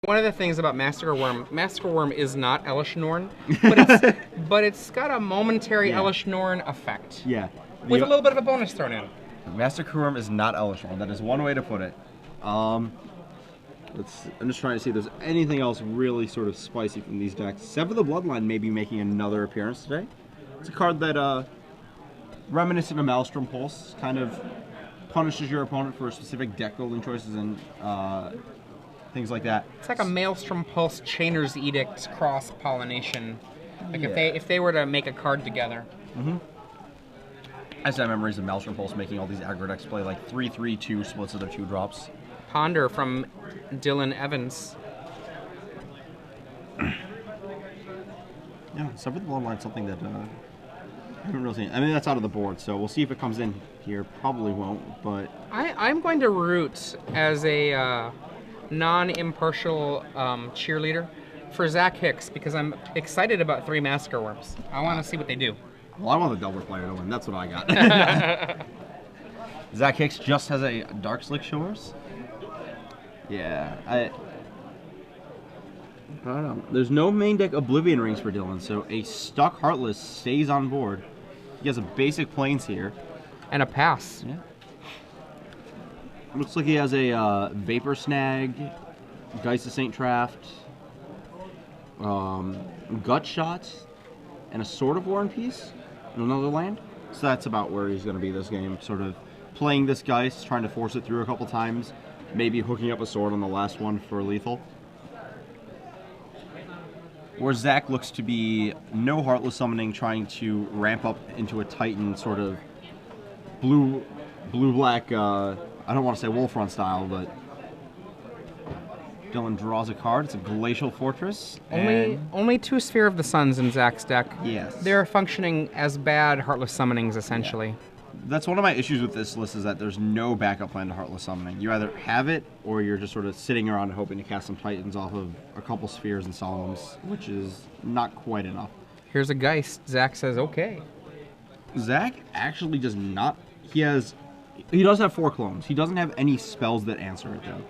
one of the things about Massacre Worm is not Elish Norn, but it's got a momentary Elish Norn effect. Yeah. With a little bit of a bonus thrown in. Massacre Worm is not Elish Norn. That is one way to put it. I'm just trying to see if there's anything else really sort of spicy from these decks. Sever the Bloodline may be making another appearance today. It's a card that, reminiscent of Maelstrom Pulse, kind of punishes your opponent for specific deck building choices and things like that. It's like a Maelstrom Pulse Chainer's Edict cross-pollination. Like if they were to make a card together. Mm-hmm. I just have memories of Maelstrom Pulse making all these aggro decks play like 3/3/2 splits of their 2-drops. Ponder from Dylan Evans. Yeah, Sever the Bloodline, something that I haven't really seen. I mean, that's out of the board, so we'll see if it comes in here. Probably won't, but... I'm going to root as a non-impartial cheerleader for Zach Hicks because I'm excited about 3 Massacre Worms. I want to see what they do. Well, I want the double player to win. That's what I got. Zach Hicks just has a Dark Slick Shores. Yeah, I don't know. There's no main deck Oblivion Rings for Dylan, so a stuck Heartless stays on board. He has a basic Plains here. And a pass. Yeah. Looks like he has a Vapor Snag, Geist of Saint Traft, Gut Shot, and a Sword of War and Peace in another land. So that's about where he's going to be this game, sort of playing this Geist, trying to force it through a couple times, maybe hooking up a sword on the last one for lethal. Where Zach looks to be no Heartless Summoning, trying to ramp up into a Titan sort of blue-black, I don't want to say Wolf Run style, but Dylan draws a card. It's a Glacial Fortress. Only 2 Sphere of the Suns in Zach's deck. Yes. They're functioning as bad Heartless Summonings, essentially. Yeah. That's one of my issues with this list is that there's no backup plan to Heartless Summoning. You either have it, or you're just sort of sitting around hoping to cast some Titans off of a couple Spheres and Solemns, which is not quite enough. Here's a Geist. Zach says, okay. Zach actually does not... He does have 4 clones. He doesn't have any spells that answer it, though.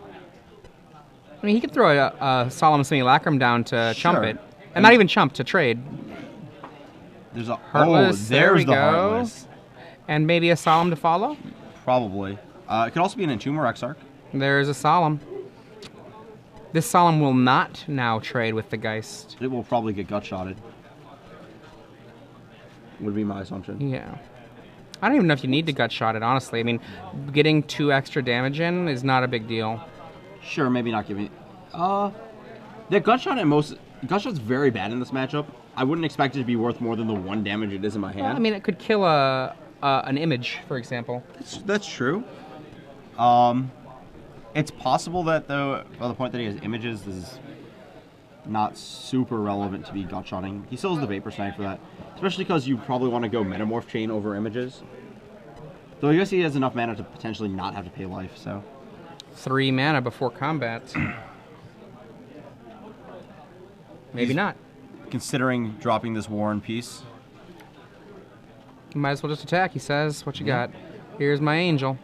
I mean, he could throw a Solemn Simulacrum down to chump it. And not even chump, to trade. There's a... Heartless, there we go. Heartless. And maybe a Solemn to follow? Probably. It could also be an Entomb or Exarch. There's a Solemn. This Solemn will not now trade with the Geist. It will probably get gut-shotted. Would be my assumption. Yeah. I don't even know if you need to gut-shot it, honestly. I mean, getting 2 extra damage in is not a big deal. Sure, maybe not giving... The gut-shot at most... Gut-shot's very bad in this matchup. I wouldn't expect it to be worth more than the 1 damage it is in my hand. Well, I mean, it could kill an image, for example. That's true. It's possible that, though, by the point that he has images, this is not super relevant to be gut-shotting. He still has the Vapor Snag for that. Especially because you probably want to go Metamorph Chain over images. Though I guess he has enough mana to potentially not have to pay life, so... 3 mana before combat. Maybe not. Considering dropping this War and Peace. Might as well just attack, he says. What you got? Here's my Angel.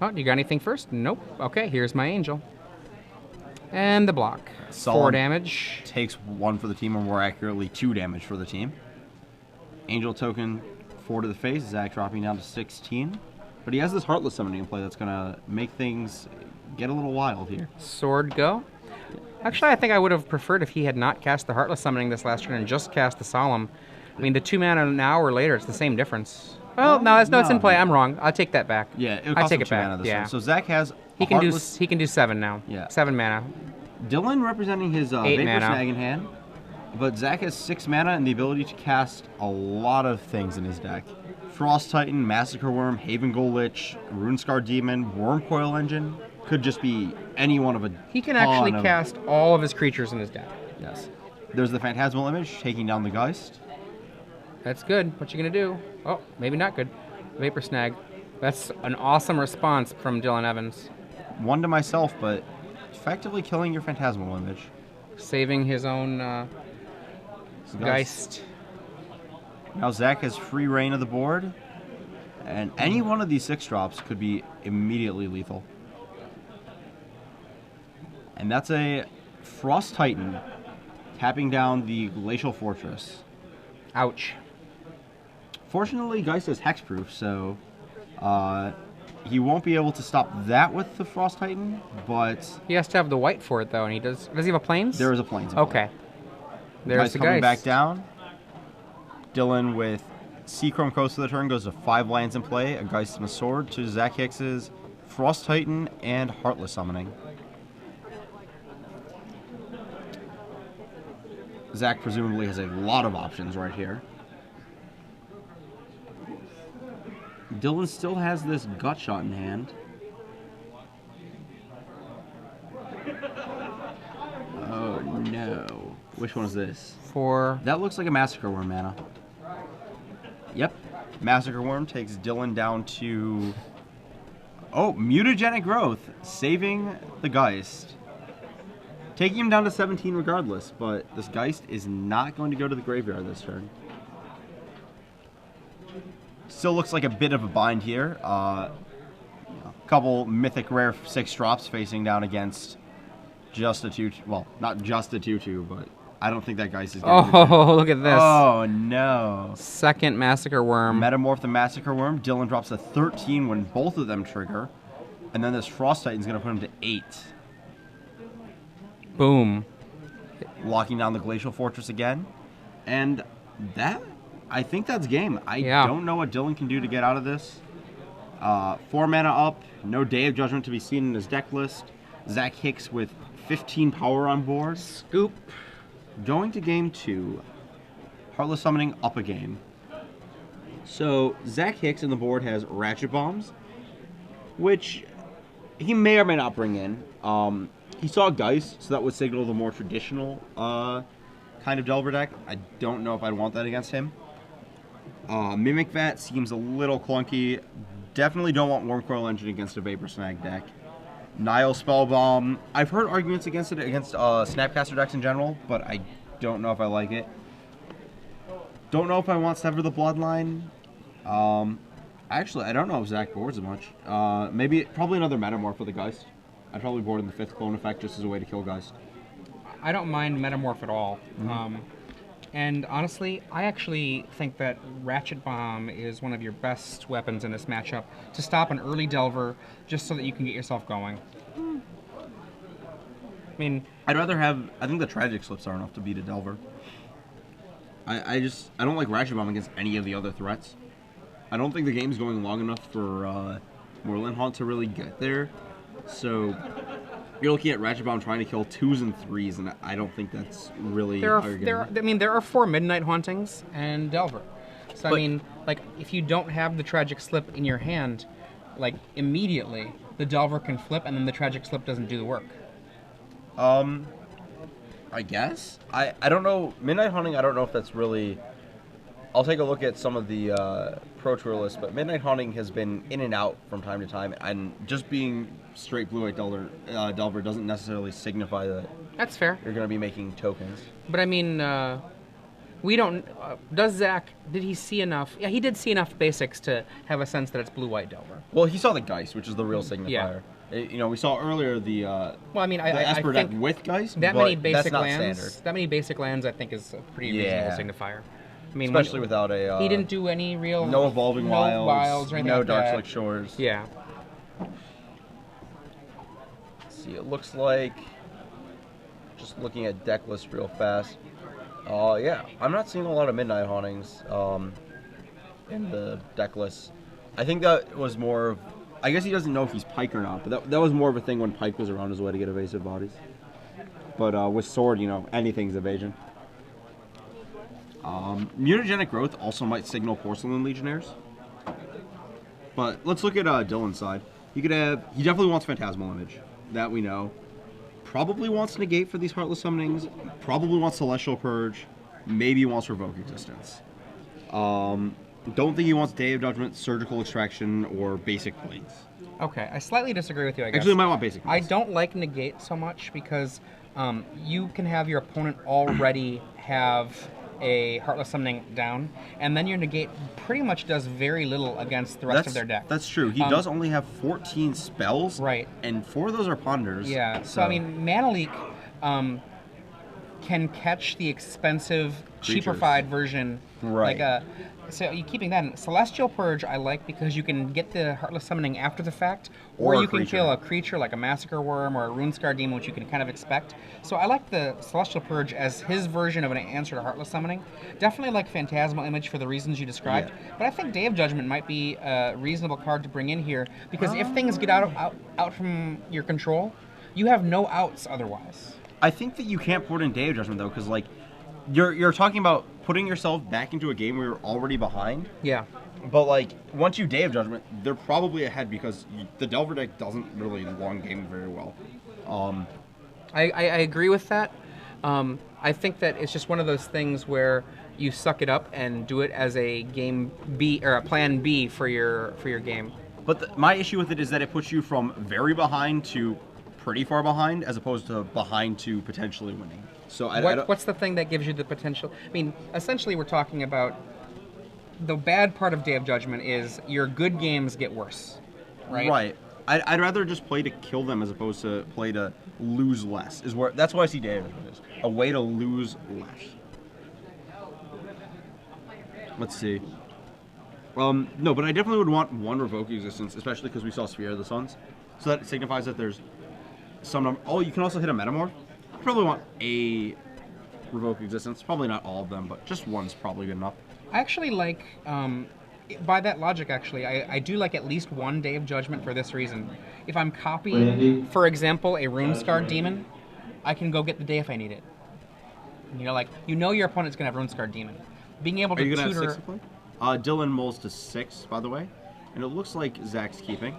Oh, you got anything first? Nope. Okay, here's my Angel. And the block. Solemn 4 damage. Takes 1 for the team, or more accurately, 2 damage for the team. Angel token 4 to the face. Zach dropping down to 16. But he has this Heartless Summoning in play that's going to make things get a little wild here. Sword go. Actually, I think I would have preferred if he had not cast the Heartless Summoning this last turn and just cast the Solemn. I mean, the 2 mana now or later, it's the same difference. Well, no, it's in play. I'm wrong. I'll take that back. Yeah, it would cost him 2 mana this turn. So Zach has he can do 7 now. Yeah. 7 mana. Dylan representing his Vapor Snag in hand, but Zach has 6 mana and the ability to cast a lot of things in his deck. Frost Titan, Massacre Worm, Haven Gold Lich, Runescar Demon, Wormcoil Engine. Could just be any one of a He can actually cast all of his creatures in his deck. Yes. There's the Phantasmal Image taking down the Geist. That's good. What you gonna do? Oh, maybe not good. Vapor Snag. That's an awesome response from Dylan Evans. 1 to myself, but effectively killing your Phantasmal Image. Saving his own Geist. Now Zach has free reign of the board, and any one of these 6 drops could be immediately lethal. And that's a Frost Titan tapping down the Glacial Fortress. Ouch. Fortunately, Geist is hexproof, so he won't be able to stop that with the Frost Titan, but... He has to have the white for it, though, and he does... Does he have a plains? There is a plains. In play. Okay. There's Geist the coming Geist. back down. Dillion with Seachrome Coast for the turn goes to 5 lands in play, a Geist and a Sword, to Zach Hicks's Frost Titan and Heartless Summoning. Zach presumably has a lot of options right here. Dillion still has this Gut Shot in hand. Oh no. Which one is this? That looks like a Massacre Worm mana. Yep. Massacre Worm takes Dillion down to... Oh, Mutagenic Growth, saving the Geist. Taking him down to 17 regardless, but this Geist is not going to go to the graveyard this turn. Still looks like a bit of a bind here. A couple mythic rare 6 drops facing down against just a 2... Well, not just a 2/2, but I don't think that Geist is going to do Oh, look at this. Oh, no. Second Massacre Worm. Metamorph the Massacre Worm. Dillion drops a 13 when both of them trigger. And then this Frost Titan's going to put him to 8. Boom. Locking down the Glacial Fortress again. And that, I think that's game. I don't know what Dillion can do to get out of this. 4 mana up. No Day of Judgment to be seen in his deck list. Zach Hicks with 15 power on board. Scoop. Going to game 2. Heartless Summoning up a game. So, Zach Hicks in the board has Ratchet Bombs, which he may or may not bring in. He saw Geist, so that would signal the more traditional kind of Delver deck. I don't know if I'd want that against him. Mimic Vat seems a little clunky. Definitely don't want Wormcoil Engine against a Vapor Snag deck. Nile Spellbomb. I've heard arguments against it against Snapcaster decks in general, but I don't know if I like it. Don't know if I want Sever the Bloodline. Actually, I don't know if Zach boards as much. Probably another Metamorph for the Geist. I'd probably board in the 5th clone effect just as a way to kill Geist. I don't mind Metamorph at all. And honestly, I actually think that Ratchet Bomb is one of your best weapons in this matchup to stop an early Delver just so that you can get yourself going. I mean... I'd rather have... I think the Tragic Slips are enough to beat a Delver. I don't like Ratchet Bomb against any of the other threats. I don't think the game's going long enough for Moorland Haunt to really get there. So... You're looking at Ratchet Bomb trying to kill 2s and 3s, and I don't think that's really how you're getting there are 4 Midnight Hauntings and Delver. So, I mean, like, if you don't have the Tragic Slip in your hand, like, immediately, the Delver can flip, and then the Tragic Slip doesn't do the work. I guess? I don't know. Midnight Haunting, I don't know if that's really... I'll take a look at some of the Pro Tour lists, but Midnight Haunting has been in and out from time to time, and just being straight blue-white Delver doesn't necessarily signify that That's fair. you're going to be making tokens. But I mean, we don't... does Zach... Did he see enough... Yeah, he did see enough basics to have a sense that it's blue-white Delver. Well, he saw the Geist, which is the real signifier. Yeah. You know, we saw earlier the Well, I mean, the I Esper think deck with Geist, that but many basic that's not lands. standard. That many basic lands, I think, is a pretty reasonable signifier. I mean, Especially without a... he didn't do any real... no Evolving Wilds, or anything no like that. Dark Slick Shores. Yeah. Let's see, it looks like... Just looking at deck list real fast. Yeah, I'm not seeing a lot of Midnight Hauntings in the deck list. I think that was more of... I guess he doesn't know if he's Pike or not, but that was more of a thing when Pike was around as a way to get evasive bodies. But with Sword, you know, anything's evasion. Mutagenic Growth also might signal Porcelain Legionnaires. But let's look at Dillion's side. He definitely wants Phantasmal Image. That we know. Probably wants Negate for these Heartless Summonings. Probably wants Celestial Purge. Maybe wants Revoke Existence. Don't think he wants Day of Judgment, Surgical Extraction, or Basic Planes. Okay, I slightly disagree with you, I guess. Actually, he might want Basic I Planes. don't like Negate so much because you can have your opponent already have a Heartless Summoning down, and then your negate pretty much does very little against the rest of their deck. That's true. He does only have 14 spells, right? And 4 of those are ponders. Yeah. So I mean, Mana Leak can catch the expensive, cheaper-fied version. Right. Like so you keeping that in. Celestial Purge I like because you can get the Heartless Summoning after the fact, or you can kill a creature like a Massacre Worm or a Runescar Demon, which you can kind of expect. So I like the Celestial Purge as his version of an answer to Heartless Summoning. Definitely like Phantasmal Image for the reasons you described, but I think Day of Judgment might be a reasonable card to bring in here, because if things get out from your control, you have no outs otherwise. I think that you can't put in Day of Judgment, though, because, like, you're talking about putting yourself back into a game where you're already behind. Yeah. But, like, once you Day of Judgment, they're probably ahead because the Delver deck doesn't really long game very well. I agree with that. I think that it's just one of those things where you suck it up and do it as a game B or a plan B for your game. But my issue with it is that it puts you from very behind to pretty far behind, as opposed to behind to potentially winning. So what's the thing that gives you the potential? I mean, essentially, we're talking about the bad part of Day of Judgment is your good games get worse, right? Right. I'd rather just play to kill them as opposed to play to lose less. That's why I see Day of Judgment is a way to lose less. Let's see. No, but I definitely would want one Revoke Existence, especially because we saw Sphere of the Suns. So that signifies that there's some number. Oh, you can also hit a Metamorph. I probably want a Revoke Existence. Probably not all of them, but just one's probably good enough. I actually like, by that logic, actually, I do like at least one Day of Judgment for this reason. If I'm copying, for example, a Runescar Demon, I can go get the day if I need it. You know, like, your opponent's going to have Runescar Demon. Being able to tutor... Are you going to have 6 to play? Dillion mulls to 6, by the way. And it looks like Zach's keeping.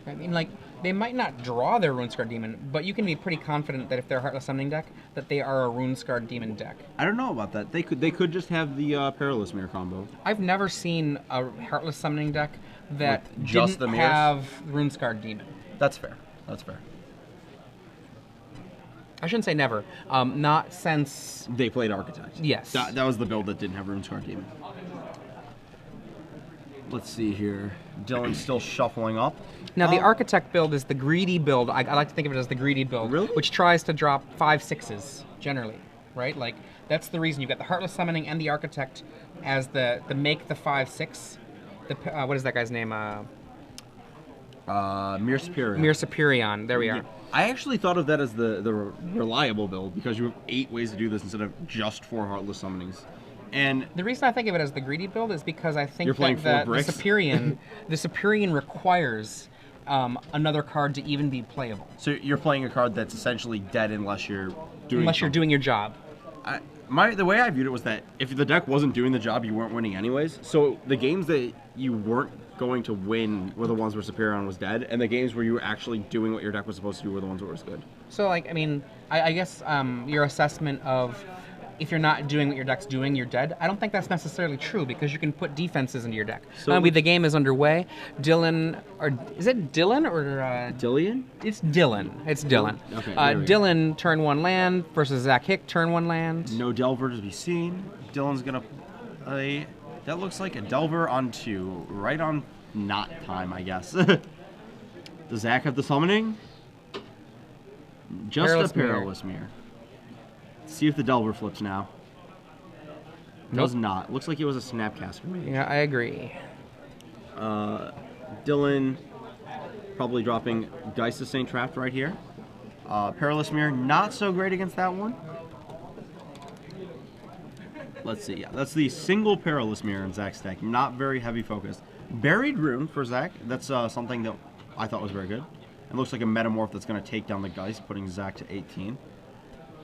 I mean, like, they might not draw their Runescar Demon, but you can be pretty confident that if they're a Heartless Summoning deck, that they are a Runescar Demon deck. I don't know about that. They could just have the Perilous Mirror combo. I've never seen a Heartless Summoning deck that just didn't have Runescar Demon. That's fair. That's fair. I shouldn't say never. Not since... They played Architect. Yes. That was the build that didn't have Runescar Demon. Let's see here. Dillion's still shuffling up. Now, the Architect build is the greedy build. I like to think of it as the greedy build. Really? Which tries to drop 5/6s, generally, right? Like, that's the reason. You've got the Heartless Summoning and the Architect as the make the 5/6. What is that guy's name? Mir Superion. Mir Superion. There we are. I actually thought of that as the reliable build, because you have 8 ways to do this instead of just 4 Heartless Summonings. And the reason I think of it as the greedy build is because I think that the Superion requires another card to even be playable. So you're playing a card that's essentially dead unless you're doing your job. The way I viewed it was that if the deck wasn't doing the job, you weren't winning anyways. So the games that you weren't going to win were the ones where Superion was dead, and the games where you were actually doing what your deck was supposed to do were the ones where it was good. So, like, I mean, I guess your assessment of if you're not doing what your deck's doing, you're dead. I don't think that's necessarily true, because you can put defenses into your deck. So the game is underway. Dillion, or is it Dillion or Dillion? It's Dillion. It's Dillion. Okay. Dillion turn 1 land versus Zach Hicks turn 1 land. No Delver to be seen. Dillion's gonna play. That looks like a Delver on 2, right on not time, I guess. Does Zach have the summoning? Just a Perilous Mirror. See if the Delver flips now. Does not. Looks like it was a Snapcaster Mage. Yeah, I agree. Dillion probably dropping Geist of Saint Trapped right here. Perilous Mirror, not so great against that one. Let's see. Yeah, that's the single Perilous Mirror in Zach's deck. Not very heavy focused. Buried Rune for Zach. That's something that I thought was very good. It looks like a Metamorph that's going to take down the Geist, putting Zach to 18.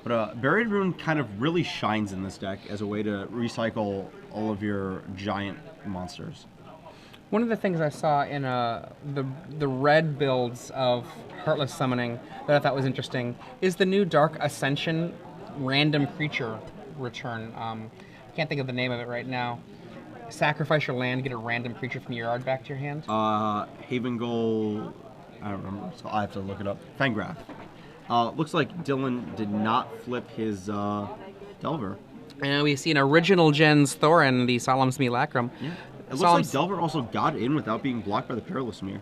But Buried Rune kind of really shines in this deck as a way to recycle all of your giant monsters. One of the things I saw in the red builds of Heartless Summoning that I thought was interesting is the new Dark Ascension random creature return. I can't think of the name of it right now. Sacrifice your land, get a random creature from your yard back to your hand. Haven Goal, I don't remember. So I have to look it up. Fangraph. Looks like Dillion did not flip his Delver. And we see an original Gens Thorin, the Solemn Simulacrum. Yeah. It looks like Delver also got in without being blocked by the Perilous Mirror.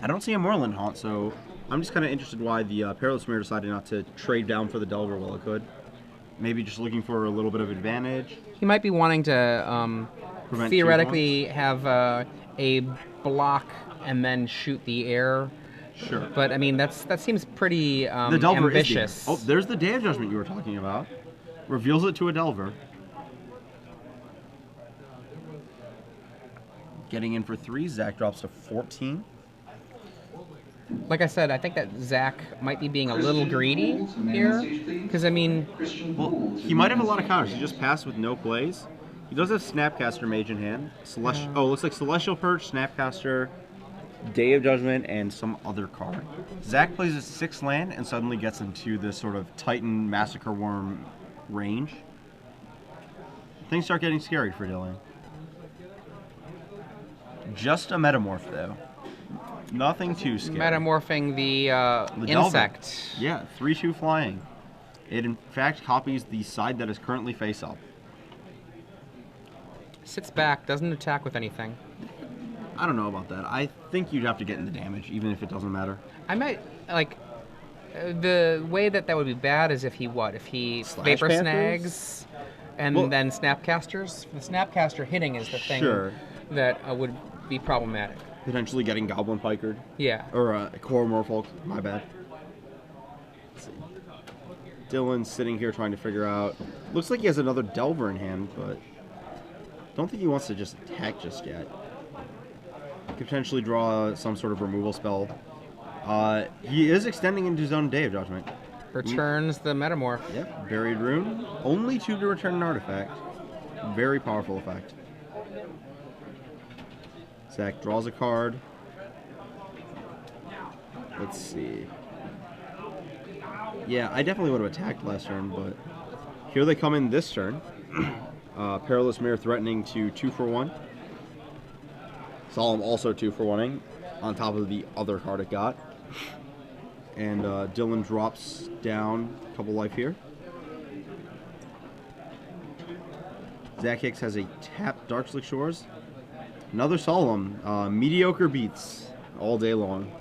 I don't see a Moorland Haunt, so I'm just kind of interested why the Perilous Mirror decided not to trade down for the Delver while it could. Maybe just looking for a little bit of advantage. He might be wanting to theoretically have a block and then shoot the air. Sure. But, I mean, that seems pretty the Delver ambitious. Is the, there's the Day of Judgment you were talking about. Reveals it to a Delver. Getting in for 3. Zach drops to 14. Like I said, I think that Zach might be being a little greedy here. Because, I mean... Well, he might have a lot of counters. He just passed with no plays. He does have Snapcaster Mage in hand. Looks like Celestial Purge, Snapcaster, Day of Judgment, and some other card. Zach plays a 6 land and suddenly gets into this sort of Titan Massacre Worm range. Things start getting scary for Dillion. Just a Metamorph, though. Nothing too scary. Metamorphing the insect. Delver. Yeah, 3/2 flying. It, in fact, copies the side that is currently face up. Sits back, doesn't attack with anything. I don't know about that. I think you'd have to get in the damage, even if it doesn't matter. I might, like, the way that would be bad is if he If he Vapor Snags and then Snapcasters? The Snapcaster hitting is the thing that would be problematic. Potentially getting Goblin Pikered. Yeah. Or Core Morfolk, my bad. Let's see. Dylan's sitting here trying to figure out... Looks like he has another Delver in hand, but... Don't think he wants to just attack just yet. Could potentially draw some sort of removal spell. He is extending into his own Day of Judgment. Returns the Metamorph. Yep, Buried Rune. Only 2 to return an artifact. Very powerful effect. Zach draws a card. Let's see. Yeah, I definitely would have attacked last turn, but here they come in this turn. Perilous Mirror threatening to 2 for 1. Solemn also 2 for 1ing, on top of the other card it got. And Dillion drops down a couple life here. Zach Hicks has a tapped Darkslick Shores. Another Solemn. Mediocre beats all day long.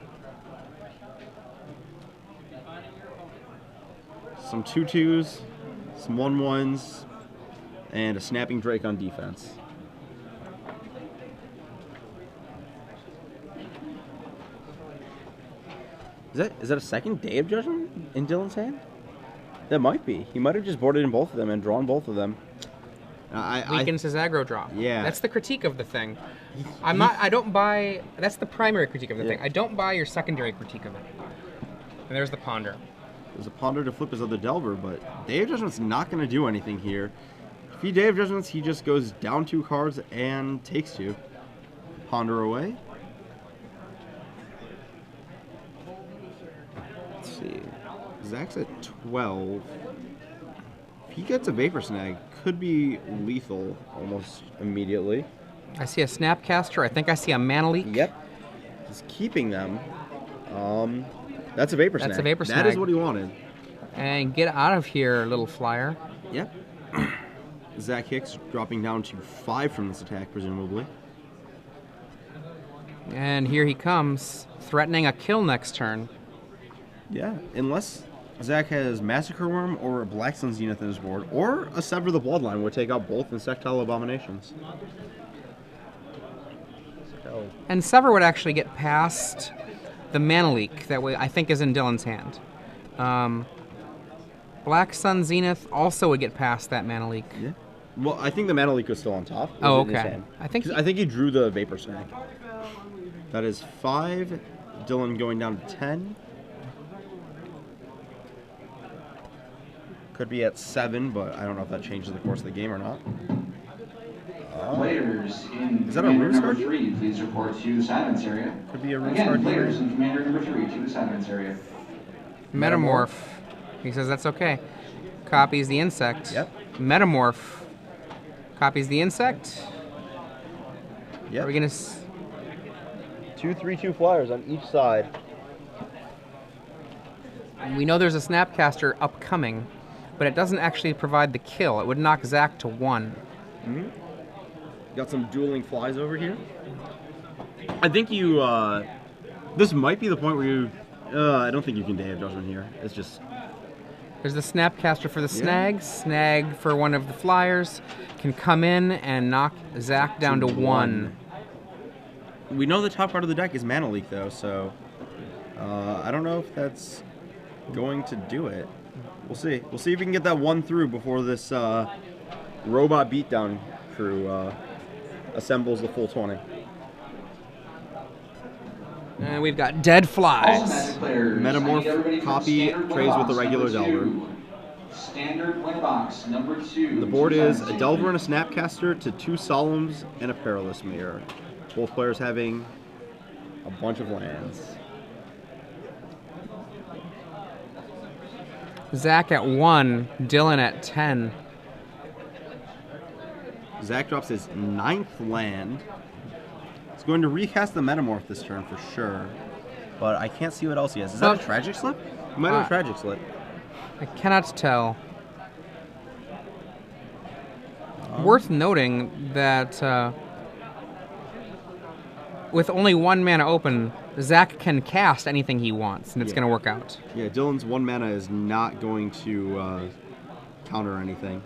Some 2/2s, some 1/1s, and a Snapping Drake on defense. Is that a second Day of Judgment in Dillion's hand? That might be. He might have just boarded in both of them and drawn both of them. Weakens his aggro draw. Yeah. That's the critique of the thing. I don't buy... That's the primary critique of the thing. I don't buy your secondary critique of it. And there's the Ponder. There's a Ponder to flip his other Delver, but Day of Judgment's not going to do anything here. If he Day of Judgments, he just goes down 2 cards and takes 2. Ponder away. Let's see. Zach's at 12. If he gets a Vapor Snag, could be lethal almost immediately. I see a Snapcaster. I think I see a Mana Leak. Yep. He's keeping them. That's a Vapor Snag. That's a Vapor Snag. That is what he wanted. And get out of here, little flyer. Yep. Zach Hicks dropping down to 5 from this attack, presumably. And here he comes, threatening a kill next turn. Yeah, unless Zach has Massacre Worm or a Black Sun Zenith in his board, or a Sever the Bloodline would take out both Insectile Abominations. And Sever would actually get past the Mana Leak that I think is in Dillion's hand. Black Sun Zenith also would get past that Mana Leak. Yeah. Well, I think the Mana Leak was still on top. Oh, okay. I think he drew the Vapor Snag. That is 5. Dillion going down to 10. Could be at 7, but I don't know if that changes the course of the game or not. Players in Is that a Commander Runes number card? 3, please report to the silence area. Could be a Runes Again, card. players in Commander number 3 to the silence area. Metamorph. He says that's okay. Copies the insect. Yep. Metamorph. Copies the insect. Yep. Are we gonna? 2 3/2 flyers on each side. We know there's a Snapcaster upcoming, but it doesn't actually provide the kill. It would knock Zach to 1. Got some dueling flies over here. I think you, this might be the point where you, I don't think you can Day of Judgment here. It's just... There's the Snapcaster for the snag. Snag for one of the flyers. Can come in and knock Zach down to 1. We know the top part of the deck is Mana Leak, though, so I don't know if that's going to do it. We'll see. We'll see if we can get that 1 through before this robot beatdown crew assembles the full 20. And we've got dead flies. Metamorph copy trades with the regular Delver. Standard win box number 2. The board is a Delver and a Snapcaster to 2 Solemns and a Perilous Mirror. Both players having a bunch of lands. Zach at 1, Dillion at 10. Zach drops his 9th land. He's going to recast the Metamorph this turn for sure, but I can't see what else he has. Is that a Tragic Slip? He might have a Tragic Slip. I cannot tell. Worth noting that with only 1 mana open, Zach can cast anything he wants, and it's going to work out. Yeah, Dillon's 1 mana is not going to counter anything.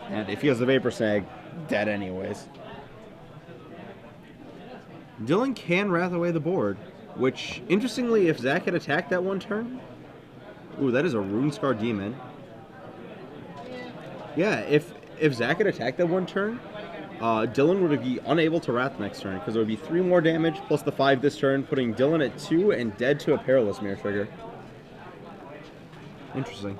And if he has the Vapor Snag, dead anyways. Dillion can Wrath away the board, which, interestingly, if Zach had attacked that 1 turn... Ooh, that is a Runescar Demon. Yeah, if Zach had attacked that 1 turn, Dillion would be unable to Wrath next turn, because it would be 3 more damage, plus the 5 this turn, putting Dillion at 2 and dead to a Perilous Mirror trigger. Interesting.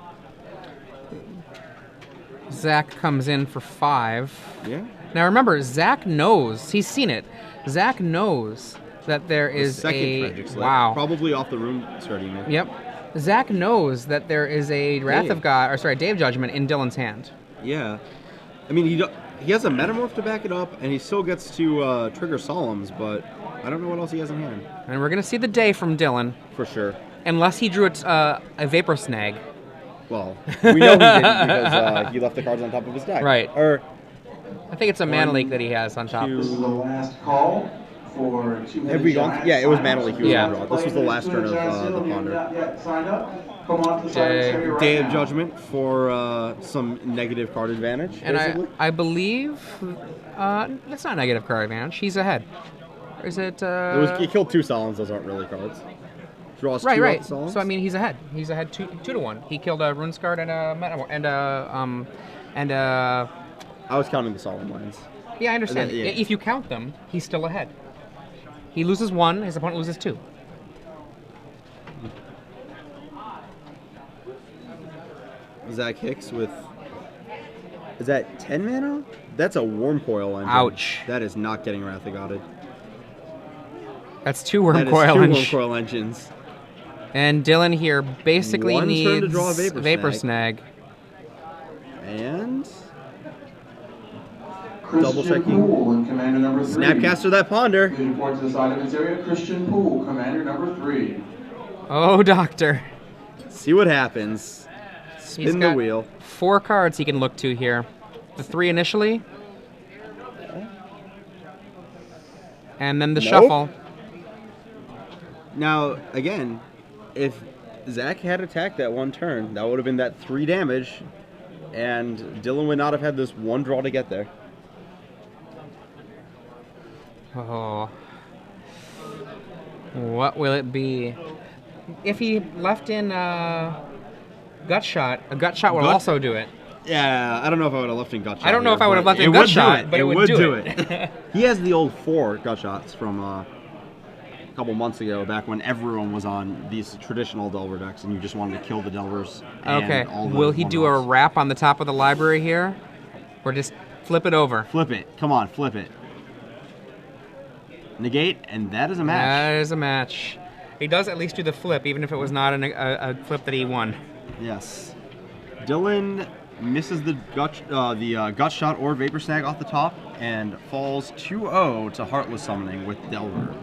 Zach comes in for 5. Yeah. Now remember, Zach knows. He's seen it. Zach knows that there is second Tragic Slip, wow. Probably off the Runescar Demon. Yep. Zach knows that there is a Wrath of God, or sorry, Day of Judgment in Dillon's hand. Yeah. I mean, he has a Metamorph to back it up, and he still gets to trigger Solemns, but I don't know what else he has in hand. And we're gonna see the day from Dillion, For sure. unless he drew a Vapor Snag. Well, we know he didn't because he left the cards on top of his deck. Right. Or I think it's a Mana Leak that he has on top. This is the last call for 2 have we gone? Yeah, it was Mana Leak. Yeah. This was the last turn of the Ponder. Signed up. Come on to the silence area right Day of now. Judgment for some negative card advantage, And basically. I believe that's not negative card advantage. He's ahead. Or is it? He killed 2 Solemns. Those aren't really cards. Draws 2 Right. off the Solemns. So I mean, he's ahead. He's ahead 2 to 1. He killed a Runescar and a Metamorph and I was counting the Solemn lands. yeah, I understand. Yeah. If you count them, he's still ahead. He loses 1. His opponent loses 2. Zach Hicks with... Is that 10 mana? That's a Worm Coil engine. Ouch. That is not getting Wrath of Godded. That's 2 Worm That is Coil 2 Worm engines. Coil engines. And Dillion here basically 1 turn needs to draw a Vapor Snag. And... Christian Double-checking. Poole and commander number 3. Snapcaster that Ponder. Please report to the side of this area. Christian Poole, commander number 3. Oh, Doctor. See what happens. He's Spin the got wheel. 4 cards he can look to here. The 3 initially. And then the Nope. shuffle. Now, again, if Zach had attacked that 1 turn, that would have been that 3 damage, and Dillion would not have had this 1 draw to get there. Oh. What will it be? If he left in Gut Shot, a Gut Shot will Gut- also do it. Yeah, I don't know if I would have left in Gut Shot. I don't know here, if I would have but left in it Gut would do Shot, it. but it would do it. it. He has the old 4 Gut Shots from a couple months ago, back when everyone was on these traditional Delver decks, and you just wanted to kill the Delvers. And Okay. all the Will he do a one-offs. wrap on the top of the library here? Or just flip it over? Flip it. Come on, flip it. Negate, and that is a match. That is a match. He does at least do the flip, even if it was not a flip that he won. Yes. Dillion misses the gut shot or vapor snag off the top and falls 2-0 to Heartless Summoning with Delver.